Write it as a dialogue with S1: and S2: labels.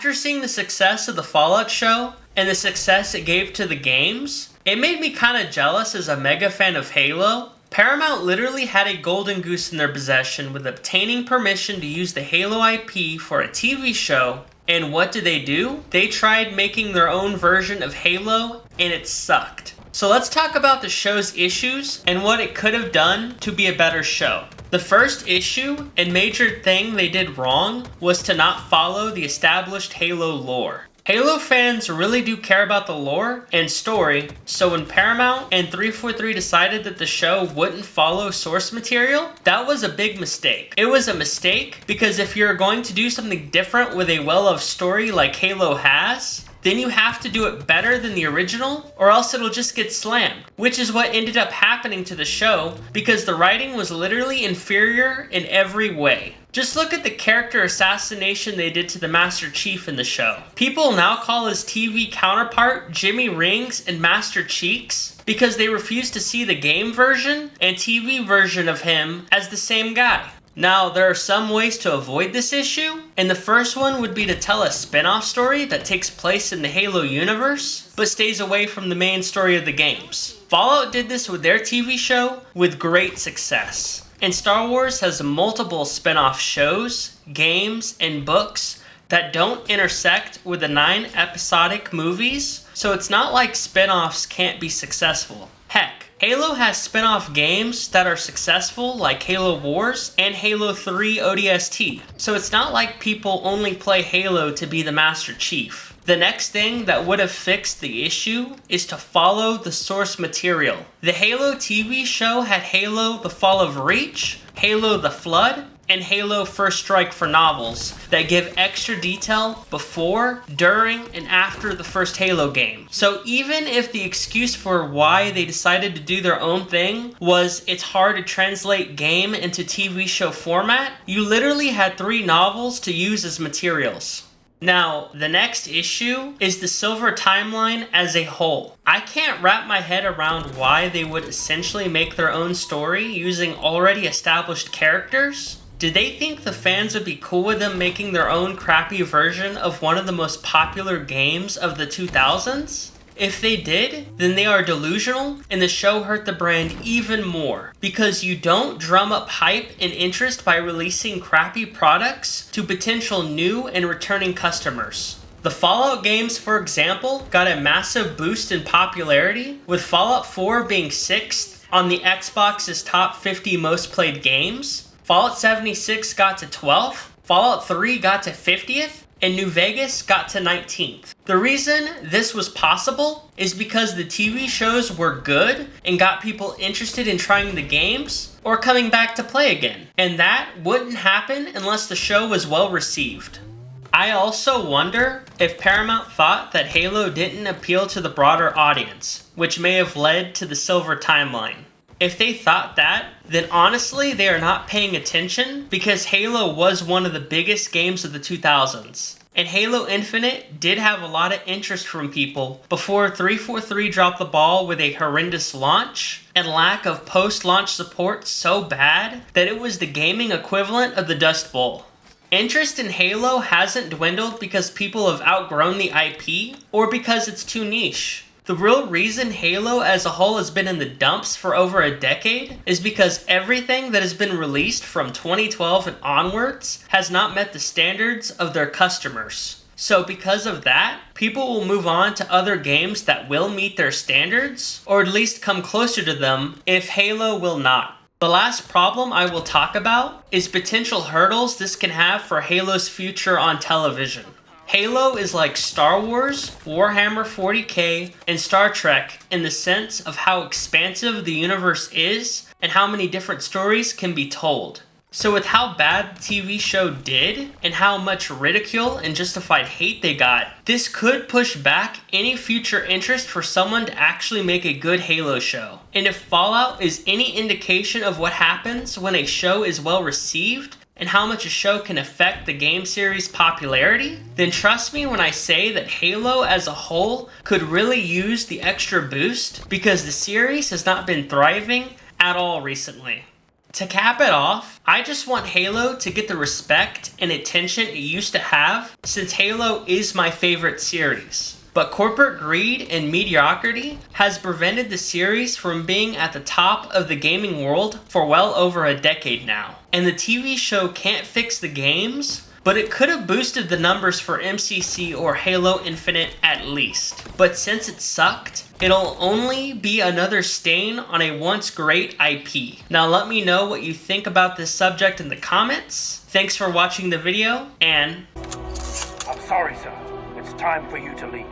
S1: After seeing the success of the Fallout show and the success it gave to the games, it made me kinda jealous as a mega fan of Halo. Paramount literally had a golden goose in their possession with obtaining permission to use the Halo IP for a TV show, and what did they do? They tried making their own version of Halo, and it sucked. So let's talk about the show's issues and what it could have done to be a better show. The first issue and major thing they did wrong was to not follow the established Halo lore. Halo fans really do care about the lore and story, so when Paramount and 343 decided that the show wouldn't follow source material, that was a big mistake. It was a mistake because if you're going to do something different with a well-loved story like Halo has, then you have to do it better than the original, or else it'll just get slammed. Which is what ended up happening to the show, because the writing was literally inferior in every way. Just look at the character assassination they did to the Master Chief in the show. People now call his TV counterpart Jimmy Rings and Master Cheeks because they refuse to see the game version and TV version of him as the same guy. Now, there are some ways to avoid this issue, and the first one would be to tell a spin-off story that takes place in the Halo universe, but stays away from the main story of the games. Fallout did this with their TV show with great success. And Star Wars has multiple spin-off shows, games, and books that don't intersect with the 9 episodic movies, so it's not like spin-offs can't be successful. Heck, Halo has spin-off games that are successful like Halo Wars and Halo 3 ODST, so it's not like people only play Halo to be the Master Chief. The next thing that would have fixed the issue is to follow the source material. The Halo TV show had Halo The Fall of Reach, Halo The Flood, and Halo First Strike for novels that give extra detail before, during, and after the first Halo game. So even if the excuse for why they decided to do their own thing was it's hard to translate game into TV show format, you literally had 3 novels to use as materials. Now, the next issue is the Silver Timeline as a whole. I can't wrap my head around why they would essentially make their own story using already established characters. Did they think the fans would be cool with them making their own crappy version of one of the most popular games of the 2000s? If they did, then they are delusional, and the show hurt the brand even more. Because you don't drum up hype and interest by releasing crappy products to potential new and returning customers. The Fallout games, for example, got a massive boost in popularity, with Fallout 4 being 6th on the Xbox's top 50 most played games. Fallout 76 got to 12th, Fallout 3 got to 50th, and New Vegas got to 19th. The reason this was possible is because the TV shows were good and got people interested in trying the games or coming back to play again. And that wouldn't happen unless the show was well received. I also wonder if Paramount thought that Halo didn't appeal to the broader audience, which may have led to the Silver Timeline. If they thought that, then honestly they are not paying attention because Halo was one of the biggest games of the 2000s. And Halo Infinite did have a lot of interest from people before 343 dropped the ball with a horrendous launch and lack of post-launch support so bad that it was the gaming equivalent of the Dust Bowl. Interest in Halo hasn't dwindled because people have outgrown the IP or because it's too niche. The real reason Halo as a whole has been in the dumps for over a decade is because everything that has been released from 2012 and onwards has not met the standards of their customers. So because of that, people will move on to other games that will meet their standards, or at least come closer to them, if Halo will not. The last problem I will talk about is potential hurdles this can have for Halo's future on television. Halo is like Star Wars, Warhammer 40k, and Star Trek in the sense of how expansive the universe is and how many different stories can be told. So with how bad the TV show did and how much ridicule and justified hate they got, this could push back any future interest for someone to actually make a good Halo show. And if Fallout is any indication of what happens when a show is well received, and how much a show can affect the game series' popularity, then trust me when I say that Halo as a whole could really use the extra boost because the series has not been thriving at all recently. To cap it off, I just want Halo to get the respect and attention it used to have, since Halo is my favorite series. But corporate greed and mediocrity has prevented the series from being at the top of the gaming world for well over a decade now. And the TV show can't fix the games, but it could have boosted the numbers for MCC or Halo Infinite at least. But since it sucked, it'll only be another stain on a once great IP. Now let me know what you think about this subject in the comments. Thanks for watching the video, and...
S2: I'm sorry, sir. It's time for you to leave.